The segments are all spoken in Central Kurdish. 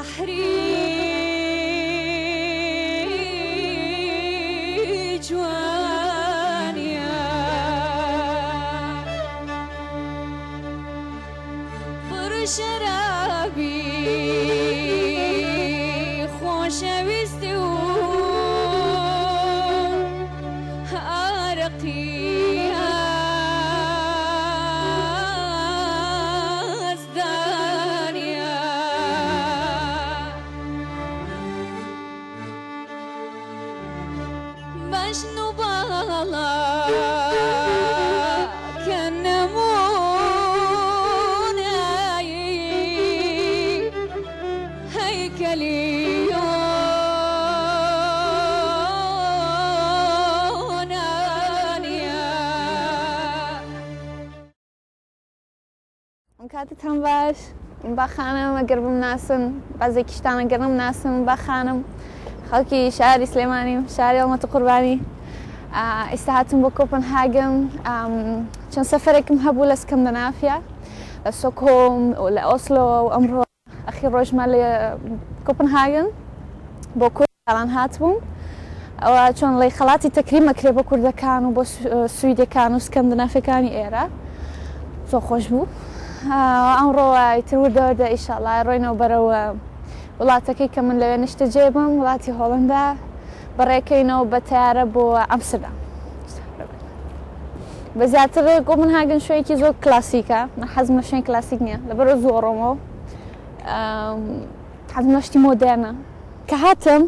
بحري جوانيا برشرابي خوشويستي عرقي مجنو بالا كنموناي هيكلي کاتتان باش باخانم ئەگەر بمناسن بازێکیشتان ئەگەر نمناسن باخانم خەڵکی شاری سلێمانی شاری هەڵمەتە قوربانی ئێستا هاتم بۆ کۆپنهاگن چەند سەفەرێکم هەبوو لە سکەندنافیا لە ستۆکهۆلم و لە ئۆسلۆ و ئەمڕۆ ئەخیر ڕۆژمان لە کۆپنهاگن بۆ کوردستان هاتبووم ئەوە چۆن لەی خەڵاتی تەکریم ئەکرێ بۆ کوردەکان و بۆ سویدەکان و سکەندنافیەکانی ئێرە زۆر خۆش بوو ئەمڕۆ ئیتر وردەوەردە ئیشاڵڵا ڕۆینەوە بەرەوە وڵاتەکەی کە من لەوێ نیشتە جێبم وڵاتی هۆڵندا بەڕێکەینەوە بە تیارە بۆ ئەمستەردام بە زیاتر کۆپنهاگن شوێنێکی زۆر کلاسیکە من حەزم لە شوێن کلاسیک نییە لەبەرەوە زۆڕۆمەوە حەزم لە شتی مۆدێرنە کە هاتم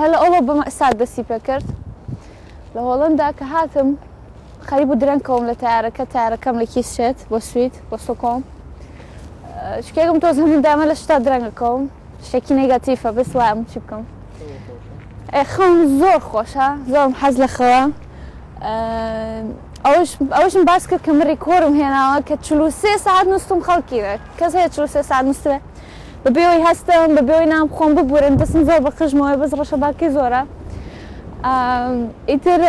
هەلە ئەوڵۆ بە مەئسات دەستی پێ کرد لە هۆڵندا کە هاتم خەریب و درەنگکەوم لە تیارەکە تیارەکەم لە کیسچێت بۆ سوید بۆ ستۆکهۆلم شتێکم تۆز هەموودامە لە شتا درەنگەکەوم شتێکی نێگاتیڤە بەس وایم چی بکەم خەم زۆر خۆشە زۆرم حەز لە خەوە ئەوەشم باس کرد کە من ڕیکۆرم هێناوە کە 43 ساعت نووستم خەڵکی کەس هەیە 43 ساعت نووسێ بەبێەوەی هەستم بەبێەوەی نام خۆم ببورن دەستم زۆر بەخژمەوەی بەس ڕەشەباکەی زۆرە ئیتر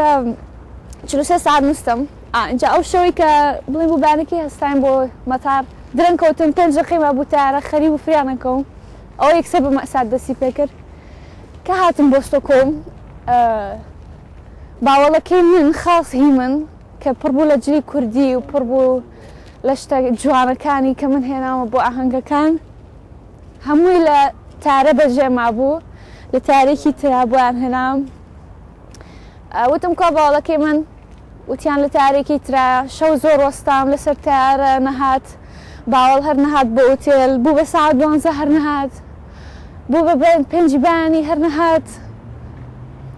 43 ساعت نووسم اینجا ئەو شەوەی کە بڵێن بۆ بانێکی هەستاین بۆ مەتار درەنگکەوتن 5 دقیقەی مابوو تیارە خەریب و فریانەکەم ئەوە یەکسەر بە مەئسات دەستی پێ کرد کە هاتم بۆ ستۆکهۆلم باوەڵەکەی من خاصی من کە پڕ بوو لە جلی کوردی و پڕ بوو لە شتە جوانەکانی کە من هێناوە بۆ ئاهەنگەکان هەمووی لە تارە بەجێ مابوو لە تارێکی ترا بۆیان هێنام وتم کا باوەڵەکەی من وتیان لە تارێکی ترا شەو زۆر وەستام لەسەر تارە نەهات باوەڵ هەر نەهات بۆ ئوتێل بوو بە ساعت 12 هەر نەهات بوو بە 5 بانی هەر نەهات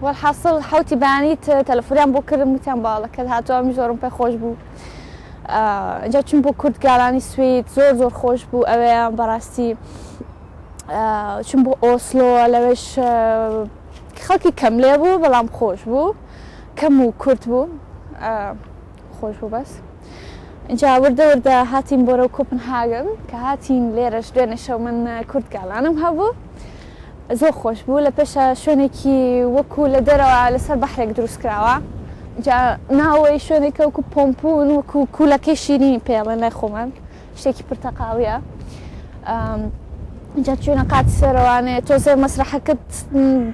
وەڵحاصڵ حوتی بانی تەلەفۆنیان بۆ کردم وتیان باوەڵەکەت هاتووە من زۆرم پێ خۆش بوو ئەجا چوون بۆ کورتگالانی سوید زۆر خۆش بوو ئەوەیە بەڕاستی چوون بۆ ئۆسلۆ لەوێش خەڵکی کەم لێ بوو بەڵام خۆش بوو کەم و کورت بوو خۆش بوو بەس اینجا وردە هاتین بۆرە کۆپنهاگن کە هاتین لێرەش دوێنێ شەو من کورتگالانم هەبوو زۆر خۆش بوو لە پێشە شوێنێکی وەکو لە دەرەوە لەسەر بەحرێک دروست کراوە اینجا ناوەی شوێنێکە وەکو پۆمپون وەکو کوولەکەی شیرینی پێڵێن لای خۆمان شتێکی پرتەقاڵیە اینجا چوونە قاتی سەرەوانێ تۆزێ مەسرەحەکەت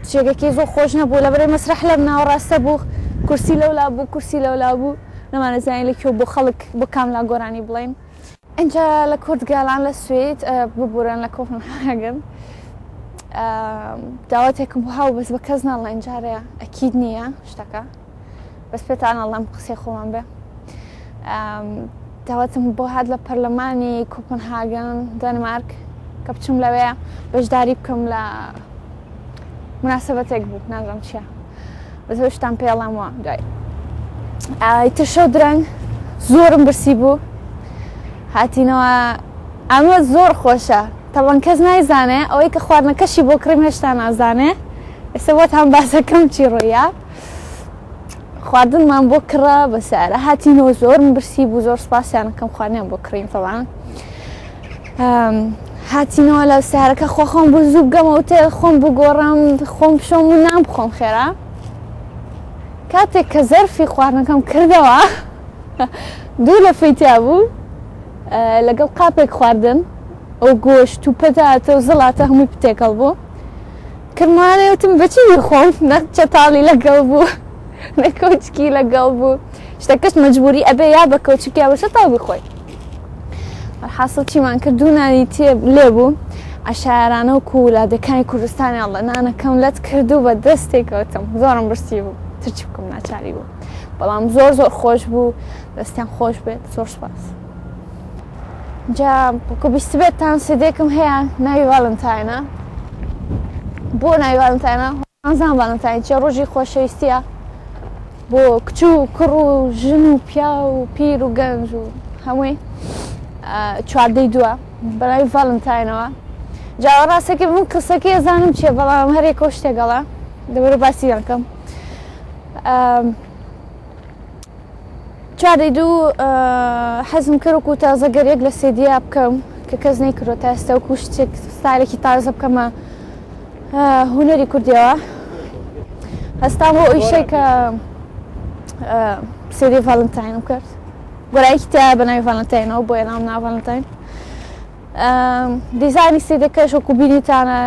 جێگەکەی زۆر خۆش نەبوو لەبەرەوەی مەسرەح لە ناوەڕاستە بوو کورسی لەولا بوو کورسی لەولا بوو نەمانەزانین لەکوێ بۆ خەڵک بۆ کاملا گۆرانی بڵێن اینجا لە کورتگالان لە سوید ببورن لە کۆپنهاگن داواتێکم بۆ هاو بەس بە کەس ناڵە ئەنجارەیە ئەکید نییە شتەکە بەس پێتان ئەڵێم قسەی خۆمان بێ داواتم بۆ هات لە پەرلەمانی کۆپنهاگن دەنمارک کە بچم لەوێ بەشداری بکەم لە مناسبەتێک بوو نازانم چییە بەس ئەو شتان پێڵامەوە دوای ئیتر شەو درەنگ زۆرم برسی بوو هاتینەوە ئەمە زۆر خۆشە تەڵەن کەس نایزانێ ئەوەی کە خواردنەکەشی بۆ کڕیم هێشتا نازانێ ئێستا بۆتان باسەکەم چی ڕۆیە خواردنمان بۆ کڕە بەسارە هاتینەوە زۆرم برسی بوو زۆر سپاسیانەکەم خواردنیان بۆ کڕین تەڵان هاتینەوە لە سارەکە خۆم بۆ زوو بگەمە ئوتێل خۆم بگۆڕم خۆم بشۆم و نان بخۆم خێرا کاتێک کە زەرفی خواردنەکەم کردەوە دوو لە فەیتیا بوو لەگەڵ قاپێک خواردن ئەو گۆشت و پەتاتە و زەڵاتە هەمووی پتێکەڵ بوو کرمانێوتم بەچی خۆم نەک چەتاڵی لەگەڵ بوو نەکۆچکی لەگەڵ بوو شتەکەش مەجبوری ئەبێ یا بە کۆچکی یا بە چەتاڵ بخۆی حاصل چیمان کرد دوو نانی تێ لێبوو عشارانە و کولادەکانی کوردستانی ئەڵڵە نانەکەم لەت کرد و بە دەستێکەوتم زۆرم برسی بوو ترچی بکەم ناچاری بوو بەڵام زۆر زۆر خۆش بوو دەستیان خۆش بێت زۆر سپاس جا بیستبێتتان سێدێکم هەیە ناوی ڤالنتاینە بۆ ناوی ڤالنتاینە ئازان ڤالنتاین چێ ڕۆژی خۆشەویستیە بۆ کچ و کوڕ و ژن و پیا و پیر و گەنج و هەمووی چواردەی دووە بەناوی ڤالنتاینەوە جاوە ڕاستەکە من قسەکەی ئەزانم چییە بەڵام هەرێکۆ شتێگەڵە دەبێت باسی دەکەم چواردەی دوو حەزم کرد و تازە گەرێک لە سێدیە بکەم کە کەس نەیکردۆتە ئێستا وەکو شتێک ستایلێکی تازە بکەمە هونەری کوردیەوە هەستام بۆ ئیشەی کە سێدی ڤالنتاینم کرد گۆرایەکی تایە بە ناوی ڤالنتاینەوە بۆ ئێنام ناو ڤالنتاین دیزانی سێدەکەش وەکو بینیتانە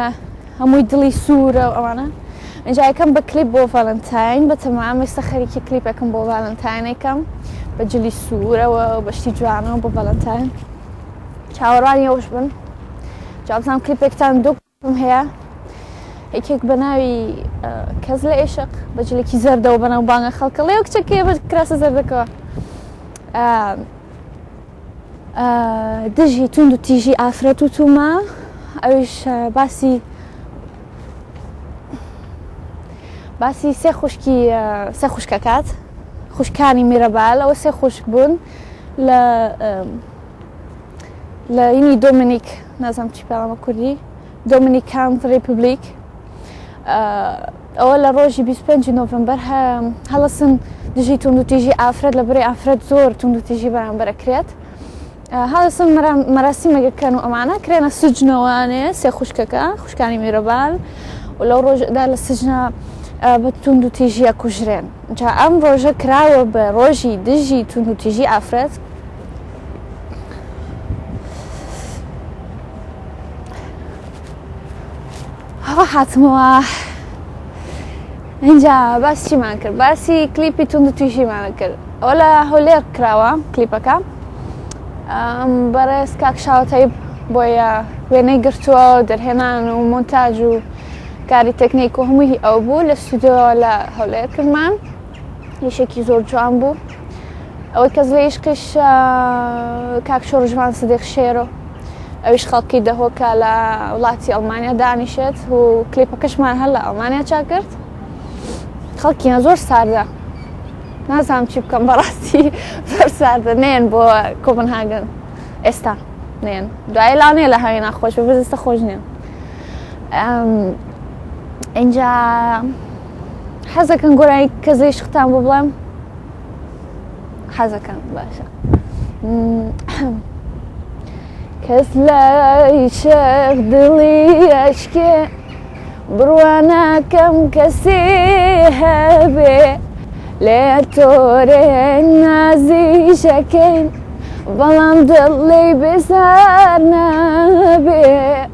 هەمووی دڵی سوورە و ئەوانە اینجا یەکەم بە کلیپ بۆ ڤالنتاین بە تەمام ئێستا خەریکی کلیپەکەم بۆ ڤالنتاینێکەم بە جلی سوورەوە و بەشتی جوانەوە بۆ ڤالنتاین چاوەڕوانی ئەوش بن جابزانم کلیپێکتان دوو کلیپم هەیە یەکێک بە ناوی کەس لە عێشق بە جلێکی زەردەوە بەناو بانگە خەڵکە لێو کچەکەیە بە کراسە زەردەکەوە دژی توند و تیژی ئافرەت و تومە ئەویش باسی سێ خوشکەکات خوشکانی میرەبال ئەوە سێ خوشک بوون لە ینی دۆمینیک نازانم چی پێڵامە کوردی دۆمینیکان ریپبلیک ئەوە لە ڕۆژی 25 نۆڤەمبەر هەڵەسن دژی توند و تیژی ئافرەت لە بەرەی ئافرەت زۆر توند و تیژی بەرامبەرەکرێت هەڵەسن مەراسیمەکەکەن و ئەمانە کرێنە سجنەوانێ سێ خوشکەکە خوشکانی میرەبال و لەو ڕۆژدا لە سجنە بە توند و تیژیە کوژرێن جا ئەم ڕۆژە کراوە بە ڕۆژی دژی توند و تیژی ئافرەت هەوا هاتمەوە اینجا باسی چیمان کرد باسی کلیپی توند و تیژیمانە کرد ئەوە لە هەولێر کراوە کلیپەکە بەڕێز کاک شاوەتەیب بۆیە وێنەی گرتووە دەرهێنان و مۆنتاژ و کاری تەکنیک و هەمووی ئەو بوو لە ستودیۆ لە هەولێر کردمان یشێکی زۆر جوان بوو ئەوەی کەس لە عێشقیش کاک شۆڕژمان سدیق شێرۆ ئەویش خەڵکی دەهۆکە لە وڵاتی ئەڵمانیا دانیشێت و کلیپەکەشمان هەر لە ئەڵمانیا چا کرد خەڵکیان زۆر ساردە نازانم چی بکەم بەڕاستی زۆر ساردە نێن بۆ کۆپنهاگن ئێستا نێن دوای لاانێ لە هاوی ناخۆش بەزستە خۆش نییە اینجا حەزەکەن گۆرانی کەزەی شختان بۆ بڵێم حەزەکەن باشە کەس لای شێخ دڵی ئەشکێ بڕوانەکەم کەسی هەبێ لێ تۆرێ نازیشەکەین بەڵام دڵی بێزار نەبێ